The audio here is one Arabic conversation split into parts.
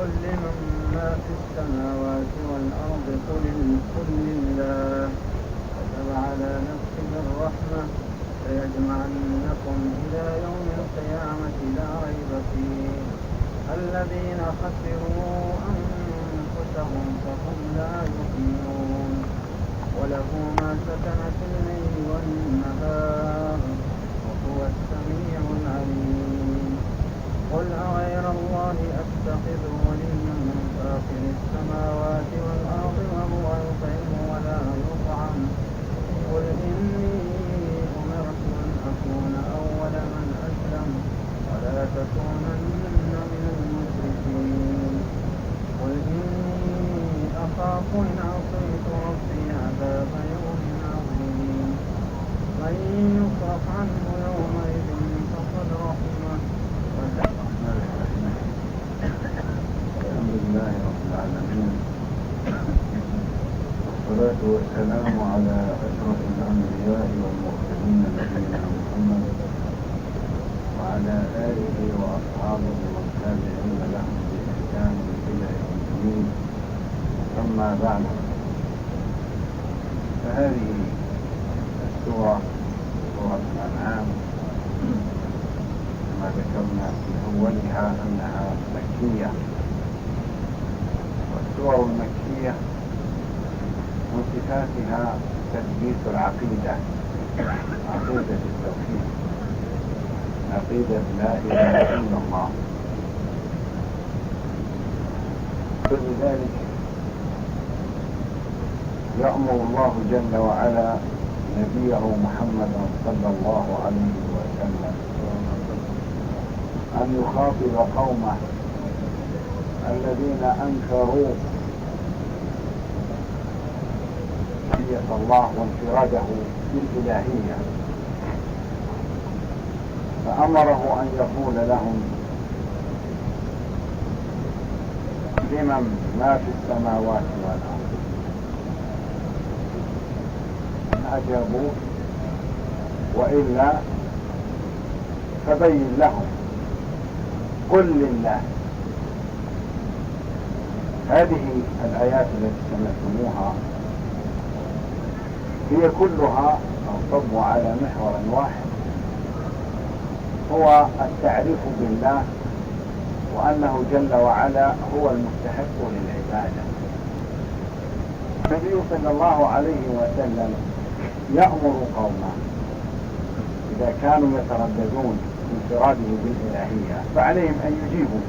قل لمن ما في السماوات والأرض قل لله كتب على نفسه الرحمة ليجمعنكم إلى يوم القيامة لا ريب فيه الذين خسروا أنفسهم فهم لا يؤمنون وله ما سكن في الليل والنهار وهو السميع العليم قل أغير الله أتخذ وليا فاطر السماوات والأرض وهو يطعم ولا يطعم قل إني أمرت أن أكون أول من أسلم ولا تكونن من المشركين قل إني أخاف إن عصيت ربي عذاب يوم عظيم من يصرف عنه يومئذ فقد رحمه الحمد لله رب العالمين والصلاة والسلام على أشرف الأنبياء والمرسلين نبينا محمد وعلى آله وأصحابه والتابعين لهم بإحسان إلى يوم الدين أما بعد فهذه السورة سورة الأنعام كما ذكرنا في أولها أنها مكية والسور المكية من صفاتها تثبيت العقيدة عقيدة التوحيد عقيدة لا إله إلا الله فلذلك يأمر الله جل وعلا نبيه محمدا صلى الله عليه وسلم أن يخاطب قومه الذين أنكروا ربوبية الله وانفراده بالإلهية فأمره أن يقول لهم لمن ما في السماوات والأرض أجابوا وإلا فبين لهم قل لله. هذه الآيات التي سمعتموها هي كلها تنصب على محور واحد هو التعريف بالله وأنه جل وعلا هو المستحق للعبادة. النبي صلى الله عليه وسلم يأمر قومه إذا كانوا يترددون في انفراده بالإلهية فعليهم أن يجيبوا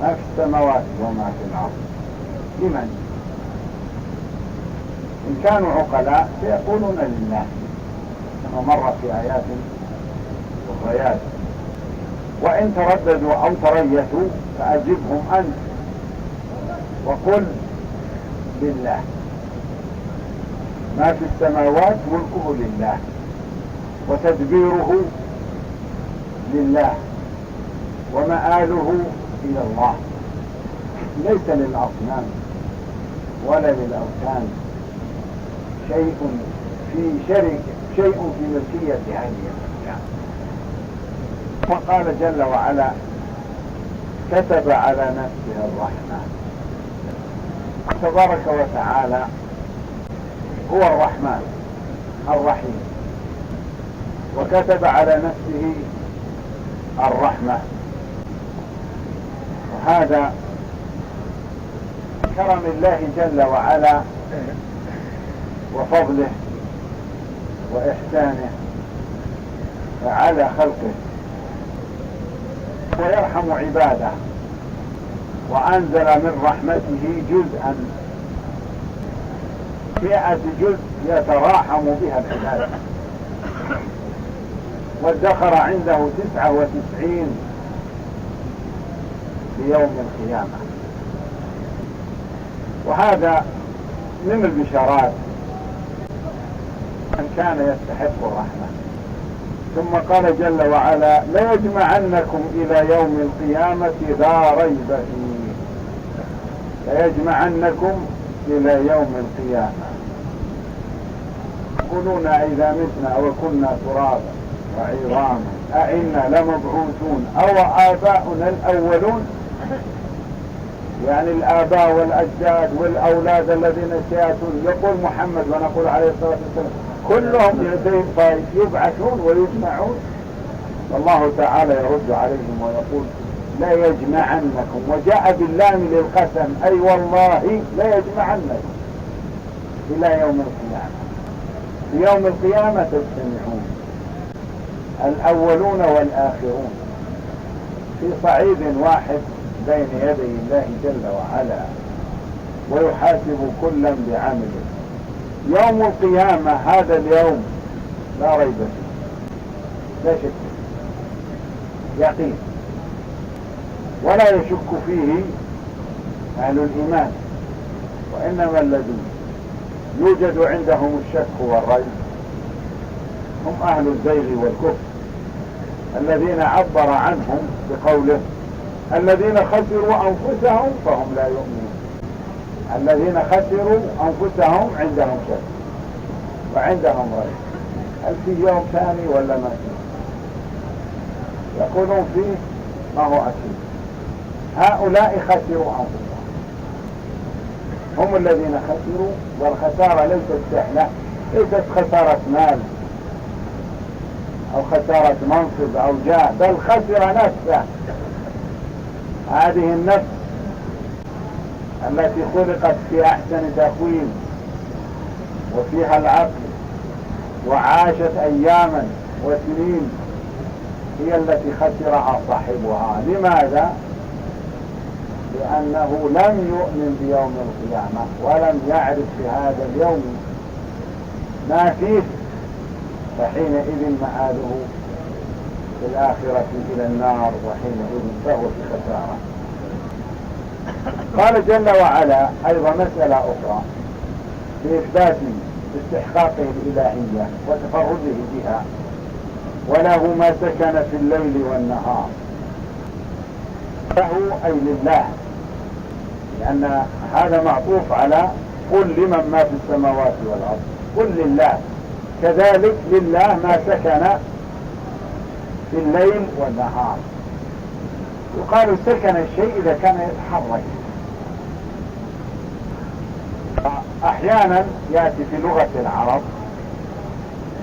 ما في السماوات وما في الأرض لمن؟ إن كانوا عقلاء سيقولون لله كما مر في آيات أخريات، وإن ترددوا أو تريثوا فأجبهم أنت وقل لله. ما في السماوات ملكه لله وتدبيره لله ومآله إلى الله، ليس للأصنام ولا للأوثان شيء في ملكية هذه الأشياء. وقال جل وعلا كتب على نفسه الرحمة. تبارك وتعالى هو الرحمن الرحيم وكتب على نفسه الرحمة، وهذا كرم الله جل وعلا وفضله وإحسانه على خلقه، ويرحم عباده، وأنزل من رحمته جزءا 100 جزء يتراحم بها العباد، وادخر عنده 99 ليوم القيامة. وهذا من البشارات من كان يستحق الرحمة. ثم قال جل وعلا ليجمعنكم إلى يوم القيامة لا ريب فيه. ليجمعنكم إلى يوم القيامة. يقولون إذا متنا وكنا ترابا وعظاما أئنا لمبعوثون أو آباؤنا الأولون. يعني الآباء والأجداد والأولاد الذين سيأتون، يقول محمد ونقول عليه الصلاة والسلام كلهم يبعثون ويجمعون. الله تعالى يرد عليهم ويقول لا يجمعنكم، وجاء باللام للقسم، أي والله لا يجمعنكم إلى يوم القيامة. في يوم القيامة تجتمعون الأولون والآخرون في صعيد واحد بين يدي الله جل وعلا، ويحاسب كلا بعمله. يوم القيامة هذا اليوم لا ريب فيه، لا شك فيه، يقين، ولا يشك فيه أهل الإيمان. وإنما الذين يوجد عندهم الشك والريب هم أهل الزيغ والكفر، الذين عبر عنهم بقوله الذين خسروا أنفسهم فهم لا يؤمنون. الذين خسروا أنفسهم عندهم شك وعندهم ريب، هل في يوم ثاني ولا ما فيه؟ يقولون فيه ما هو أكيد. هؤلاء خسروا أنفسهم، هم الذين خسروا. والخسارة ليست سهلة، ليست خسارة مال أو خسارة منصب أو جاه، بل خسر نفسه. هذه النفس التي خلقت في أحسن تقويم وفيها العقل وعاشت أياما وسنين هي التي خسرها صاحبها. لماذا؟ لأنه لم يؤمن بيوم القيامة ولم يعرف بهذا اليوم ما فيه، فحينئذ مآله في الآخرة إلى النار، وحينئذ فهو في خسارة. قال جل وعلا أيضا مسألة أخرى في إثبات استحقاقه الإلهية وتفرده بها، وله ما سكن في الليل والنهار. له أي لله، لأن هذا معطوف على قل لمن ما في السماوات والأرض، قل لله. كذلك لله ما سكن في الليل والنهار. يقال سكن الشيء إذا كان يتحرك. أحيانا يأتي في لغة العرب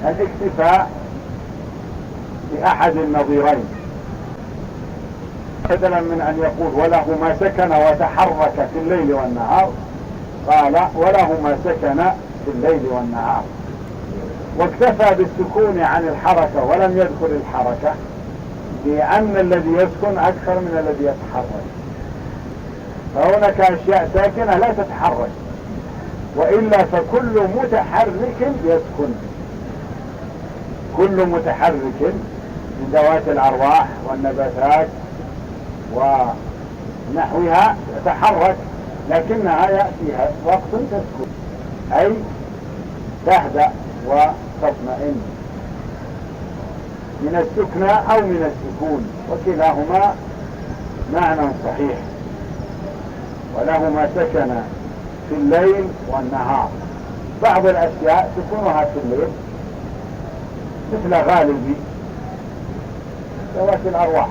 الاكتفاء بأحد النظيرين، بدلا من أن يقول وله ما سكن وتحرك في الليل والنهار، قال وله ما سكن في الليل والنهار، واكتفى بالسكون عن الحركة ولم يذكر الحركة، لأن الذي يسكن أكثر من الذي يتحرك. فهناك أشياء ساكنة لا تتحرك، وإلا فكل متحرك يسكن. كل متحرك من ذوات الأرواح والنباتات ونحوها تتحرك، لكنها يأتيها وقت تسكن، أي تهدأ وتطمئن من السكنى أو من السكون، وكلاهما معنى صحيح. وله ما سكن في الليل والنهار. بعض الأشياء سكنها في الليل مثل غالبي ذوات الأرواح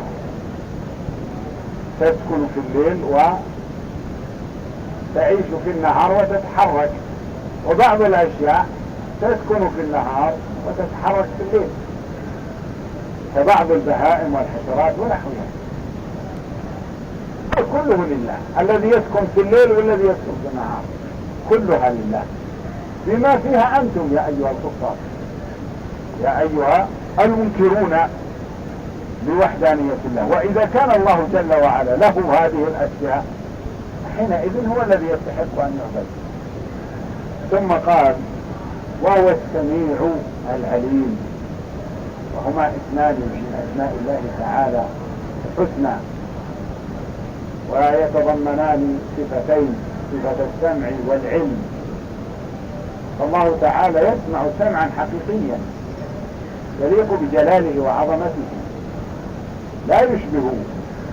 تسكن في الليل وتعيش في النهار وتتحرك، وبعض الأشياء تسكن في النهار وتتحرك في الليل، كبعض البهائم والحشرات ونحوها. كله لله، الذي يسكن في الليل والذي يسكن في النهار كلها لله، بما فيها أنتم يا أيها الكفار، يا أيها المنكرون بوحدانية الله. وإذا كان الله جل وعلا له هذه الأشياء حينئذ هو الذي يستحق أن يعبد. ثم قال وهو السميع العليم، وهما اثنان من أسماء الله تعالى الحسنى، ويتضمنان صفتين، صفة السمع والعلم. فالله تعالى يسمع سمعا حقيقيا يليق بجلاله وعظمته، لا يشبه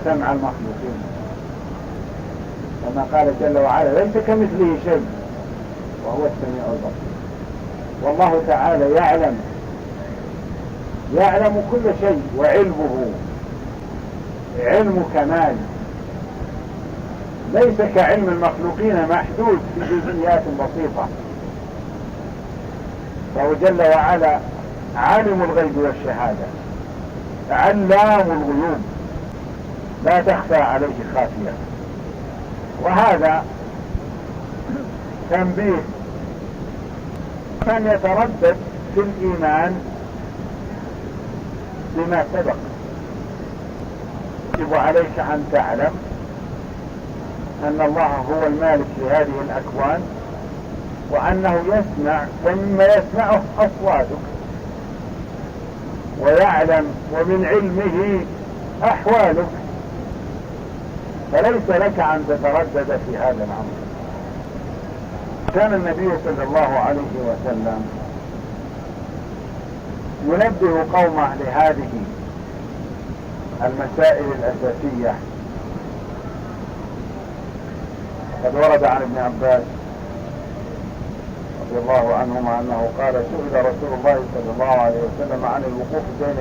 سمع المخلوقين، كما قال جل وعلا ليس كمثله شيء وهو السميع البصير. والله تعالى يعلم كل شيء، وعلمه علم كمال، ليس كعلم المخلوقين محدود في جزئيات بسيطة، فهو جل وعلا عالم الغيب والشهادة، علام الغيوب، لا تخفى عليه خافية. وهذا تنبيه من يتردد في الإيمان بما سبق. يجب عليك أن تعلم أن الله هو المالك لهذه الأكوان، وأنه يسمع ومما يسمعه أصواتك، ويعلم ومن علمه أحوالك، فليس لك أن تتردد في هذا الأمر. كان النبي صلى الله عليه وسلم ينبه قومه لهذه المسائل الأساسية. قد ورد عن ابن عباس رضي الله عنهما أنه قال: سئل رسول الله صلى الله عليه وسلم عن الوقوف بين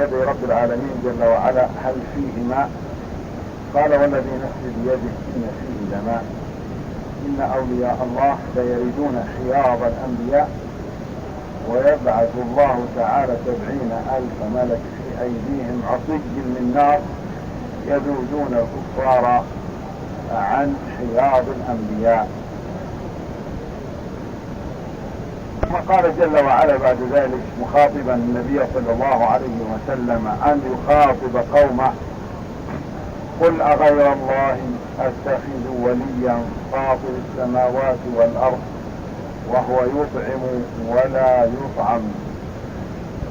يدي رب العالمين جل وعلا هل فيه ماء؟ قال: والذي نفسي بيده إن فيه لماء، إن أولياء الله ليردون حياض الأنبياء، ويبعث الله تعالى 70,000 ملك في أيديهم عصي من نار يذودون الكفار عن حياض الأنبياء. فقال جل وعلا بعد ذلك مخاطبا النبي صلى الله عليه وسلم أن يخاطب قومه: قل أغير الله أتخذ وليا فاطر السماوات والأرض وهو يطعم ولا يطعم،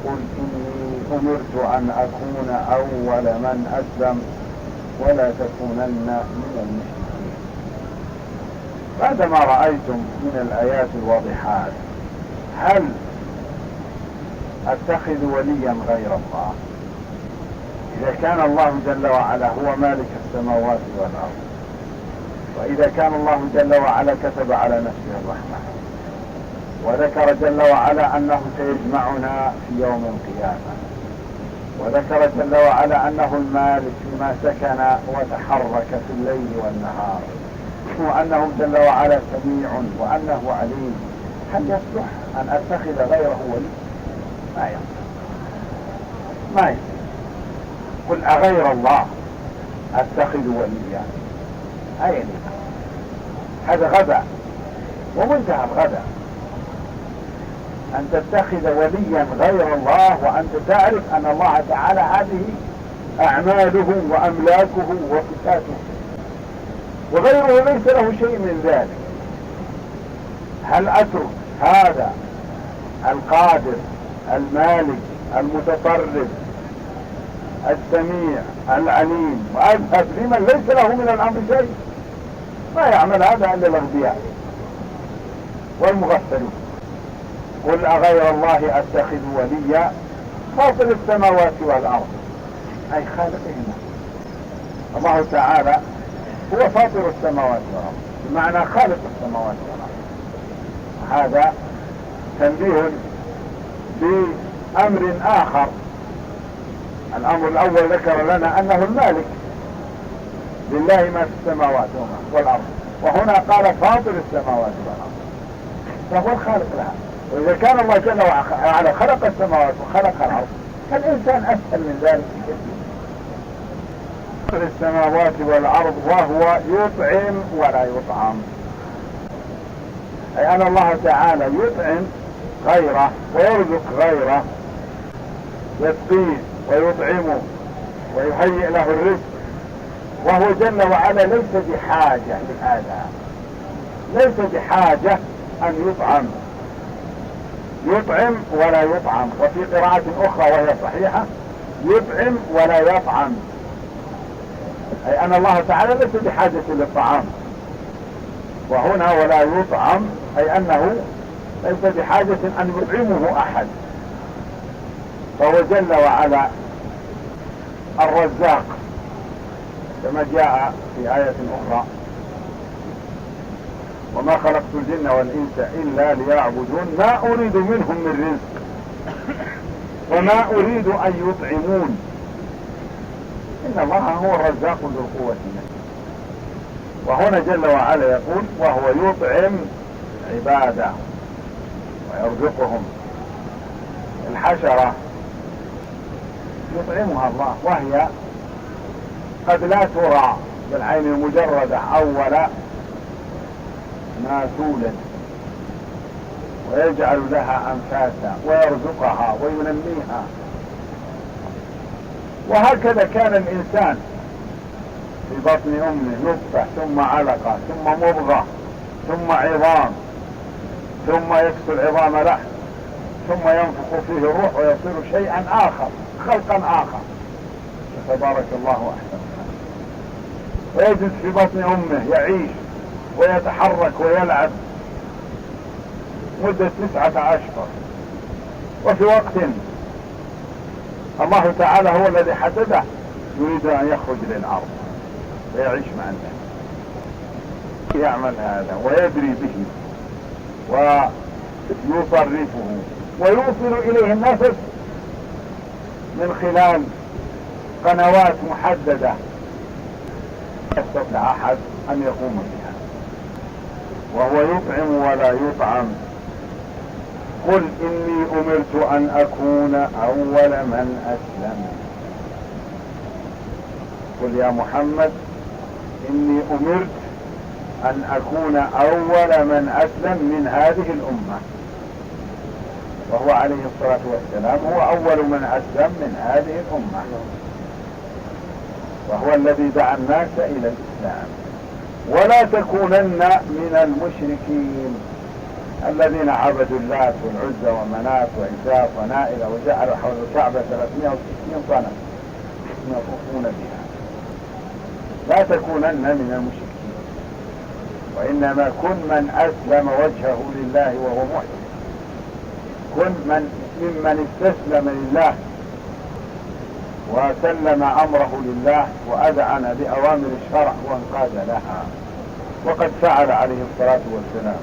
قل إني أمرت أن أكون أول من أسلم ولا تكونن من المشركين. بعدما رأيتم من الآيات الواضحات هل أتخذ وليا غير الله؟ إذا كان الله جل وعلا هو مالك السماوات والأرض، وإذا كان الله جل وعلا كتب على نفسه الرحمة، وذكر جل وعلا أنه سيجمعنا في يوم القيامة، وذكر جل وعلا أنه المالك فيما سكن وتحرك في الليل والنهار، وأنه جل وعلا سميع وأنه عليم، هل يصلح أن أتخذ غيره ولي؟ ما يصلح، ما يصلح. قل أغير الله أتخذ وليا، أين هذا غبا ومنتهى الغبا أن تتخذ وليا غير الله، وأنت تعرف أن الله تعالى هذه أعماله وأملاكه وصفاته، وغيره ليس له شيء من ذلك. هل أترك هذا القادر المالك المتصرف السميع العليم وأذهب لمن ليس له من الأمر شيء؟ ما يعمل هذا إلا الأغبياء والمغفلون. قل أغير الله أتخذ وليا فاطر السماوات والأرض، أي خالقهما. الله تعالى هو فاطر السماوات والأرض، بمعنى خالق السماوات والأرض. هذا تنبيه بأمر آخر. الأمر الأول ذكر لنا أنه المالك، لله ما في السماوات والأرض، وهنا قال فاطر السماوات والأرض، فهو الخالق لها. وإذا كان الله جل وعلا خلق السماوات وخلق الأرض، فالإنسان أسهل من ذلك كثير. فاطر السماوات والأرض وهو يطعم ولا يطعم، أي أن الله تعالى يطعم غيره ويرزق غيره، يسقيه ويطعمه ويهيئ له الرزق، وهو جل وعلا ليس بحاجة لهذا، ليس بحاجة أن يطعم، يطعم ولا يطعم. وفي قراءة أخرى وهي صحيحة: يطعم ولا يطعم، أي أن الله تعالى ليس بحاجة للطعام. وهنا ولا يطعم أي أنه ليس بحاجة أن يطعمه أحد، فهو جل وعلا الرزاق، كما جاء في آية أخرى: وما خلقت الجن والإنس إلا ليعبدون ما أريد منهم من رزق وما أريد أن يطعمون. إن الله هو الرزاق ذو القوة المتين. وهنا جل وعلا يقول وهو يطعم عباده ويرزقهم. الحشرة يطعمها الله وهي قد لا ترى بالعين المجردة أول ما تولد، ويجعل لها أنفاسا ويرزقها وينميها. وهكذا كان الإنسان في بطن أمه نطفة ثم علقة ثم مضغة ثم عظام ثم يكسو العظام لحم ثم ينفخ فيه الروح ويصير شيئا آخر، خلقا آخر. فتبارك الله أحسن الخالقين. ويجلس في بطن أمه يعيش ويتحرك ويلعب مدة 19 أشهر، وفي وقت الله تعالى هو الذي حدده يريد أن يخرج للأرض ويعيش مع الناس، يعمل هذا ويدري به ويصرفه ويوصل إليه النفس من خلال قنوات محددة لا يستطيع أحد أن يقوم بها. وهو يطعم ولا يطعم. قل إني أمرت أن أكون أول من أسلم. قل يا محمد إني أمرت أن أكون أول من أسلم من هذه الأمة. وهو عليه الصلاة والسلام هو أول من أسلم من هذه الأمة، وهو الذي دعا الناس إلى الإسلام. ولا تكونن من المشركين الذين عبدوا اللات والعزى ومنات وعزاف ونائلة وجعلوا حول الكعبة 360 صنم يطوفون بها. لا تكونن من المشركين، وإنما كن من أسلم وجهه لله وهو محسن. كن ممن استسلم لله وسلم أمره لله وأذعن بأوامر الشرع وانقاد لها، وقد فعل عليه الصلاة والسلام.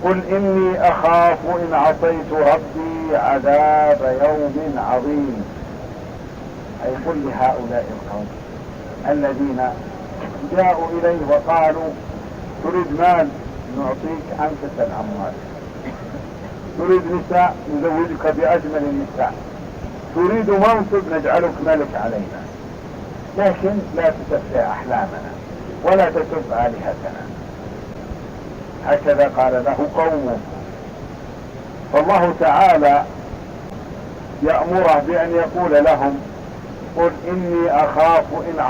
قل إني أخاف إن عصيت ربي عذاب يوم عظيم. أي قل لهؤلاء القوم الذين جاءوا إليه وقالوا تريد مال نعطيك أنفس الأموال، تريد نساء نزوجك بأجمل النساء، تريد منصب نجعلك ملك علينا، لكن لا تسفه أحلامنا ولا تسف آلهتنا. هكذا قال له قومه. فالله تعالى يأمره بأن يقول لهم قل إني أخاف إن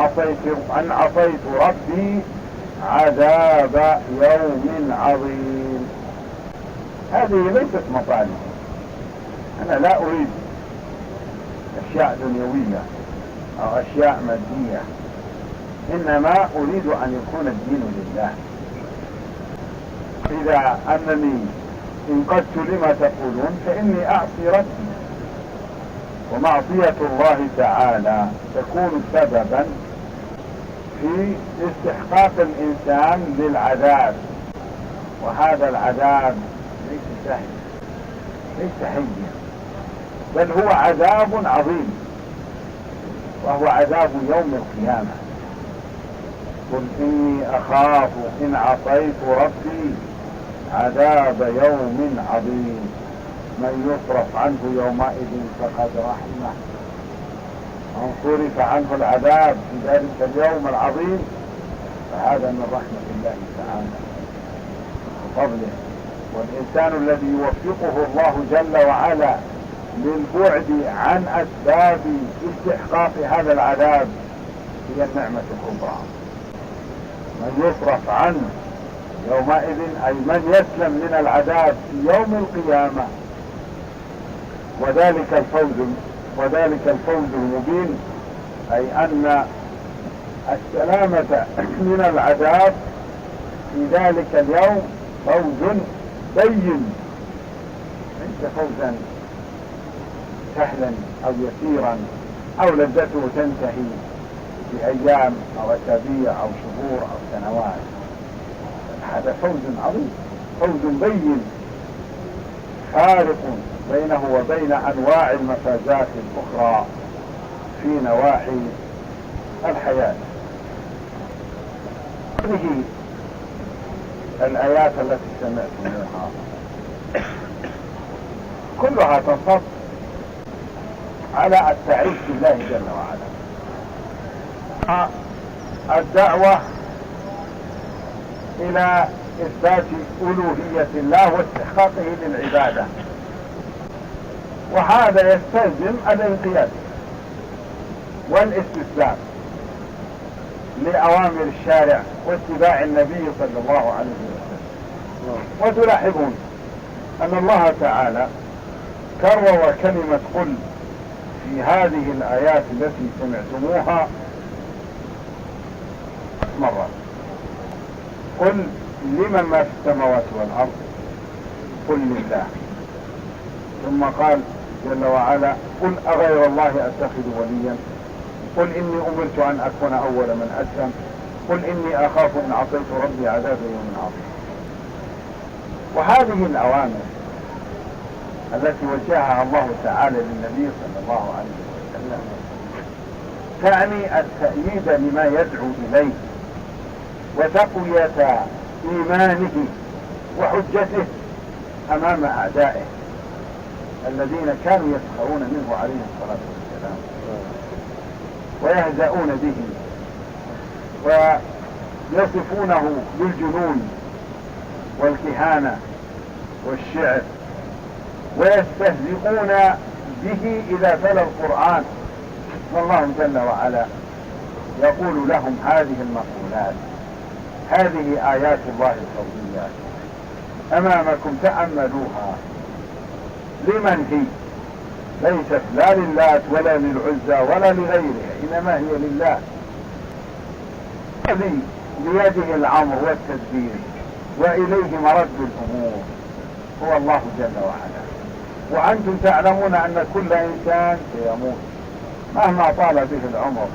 عصيت ربي عذاب يوم عظيم. هذه ليست مطالب. أنا لا أريد أشياء دنيوية أو أشياء مادية، إنما أريد أن يكون الدين لله. إذا أنني انقدت لما تقولون فإني أعصي ربي، ومعصية الله تعالى تكون سببا في استحقاق الإنسان للعذاب، وهذا العذاب ليس سهل، ليس هين، بل هو عذاب عظيم، وهو عذاب يوم القيامة. قل إني أخاف إن عصيت ربي عذاب يوم عظيم. من يصرف عنه يومئذ فقد رحمه، من صرف عنه العذاب في ذلك اليوم العظيم فهذا من رحمة الله تعالى وفضله. والإنسان الذي يوفقه الله جل وعلا للبعد عن أسباب استحقاق هذا العذاب هي النعمة الكبرى. من يصرف عنه يومئذ أي من يسلم من العذاب في يوم القيامة، وذلك الفوز المبين، أي أن السلامة من العذاب في ذلك اليوم فوز بين، ليس فوزا سهلا أو يسيرا أو لذته تنتهي في أيام أو أسابيع أو شهور أو سنوات. هذا فوز عظيم، فوز بين فارق بينه وبين أنواع المفازات الأخرى في نواحي الحياة. هذه الآيات التي سمعتموها كلها تصب على التعريف بالله جل وعلا، الدعوة إلى إثبات ألوهية الله واستحقاقه للعبادة، وهذا يستلزم الانقياد والاستسلام لأوامر الشارع واتباع النبي صلى الله عليه وسلم. وتلاحظون أن الله تعالى كرر كلمة قل في هذه الآيات التي سمعتموها مرة. قل لمن ما في السماوات والأرض، قل لله. ثم قال جل وعلا قل أغير الله أتخذ وليا، قل إني أمرت أن أكون أول من أسلم، قل إني أخاف إن عصيت ربي عذاب يوم عظيم. وهذه الأوامر التي وجهها الله تعالى للنبي صلى الله عليه وسلم تعني التأييد لما يدعو إليه وتقوية إيمانه وحجته أمام أعدائه الذين كانوا يسخرون منه عليه الصلاة والسلام ويهزؤون به ويصفونه بالجنون والكهانة والشعر، ويستهزئون به إذا تلا القرآن. والله جل وعلا يقول لهم هذه المقولات، هذه آيات الله القويات أمامكم تأملوها، لمن هي؟ ليست لا للات ولا للعزى ولا لغيرها، إنما هي لله الذي بيده الأمر والتدبير وإليه مرد الأمور، هو الله جل وعلا. وأنتم تعلمون أن كل إنسان سيموت مهما طال به العمر،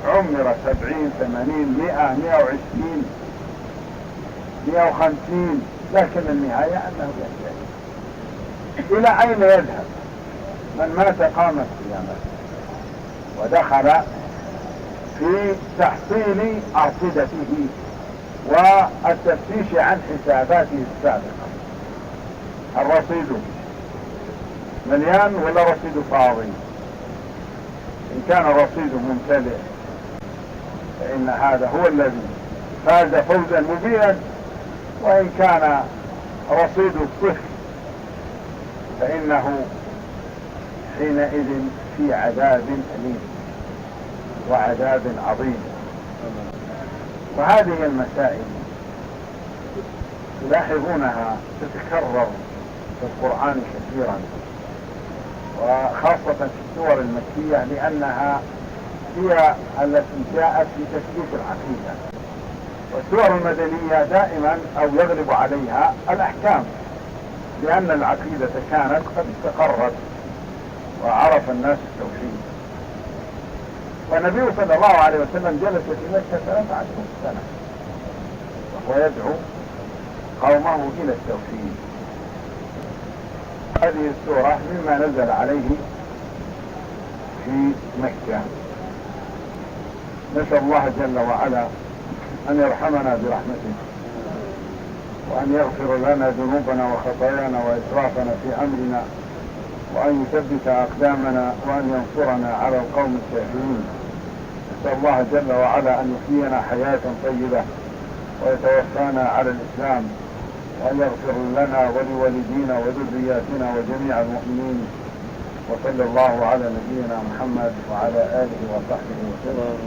عمر 70 80 100 120 150، لكن النهاية أنه ينتهي. إلى أين يذهب؟ من مات قامت قيامته ودخل في تحصيل أرصدته والتفتيش عن حساباته السابقة. الرصيد مليان ولا رصيد فاضي؟ إن كان الرصيد ممتلئ فإن هذا هو الذي فاز فوزا مبينا، وإن كان رصيد الصفر فإنه حينئذ في عذاب أليم وعذاب عظيم. وهذه المسائل تلاحظونها تتكرر في القرآن كثيرا، وخاصة في السور المكية، لأنها هي التي جاءت في تثبيت العقيدة. والسور المدنية دائما أو يغلب عليها الأحكام، لأن العقيدة كانت قد استقرت وعرف الناس التوحيد. والنبي صلى الله عليه وسلم جلس في مكة 13 سنة وهو يدعو قومه إلى التوحيد. هذه السورة مما نزل عليه في مكة. نسأل الله جل وعلا أن يرحمنا برحمته، وأن يغفر لنا ذنوبنا وخطايانا وإسرافنا في أمرنا، وأن يثبت أقدامنا، وأن ينصرنا على القوم الكافرين. نسأل الله جل وعلا أن يحيينا حياة طيبة ويتوفانا على الإسلام، وأن يغفر لنا ولوالدينا وذرياتنا وجميع المؤمنين. وصلى الله على نبينا محمد وعلى آله وصحبه وسلم.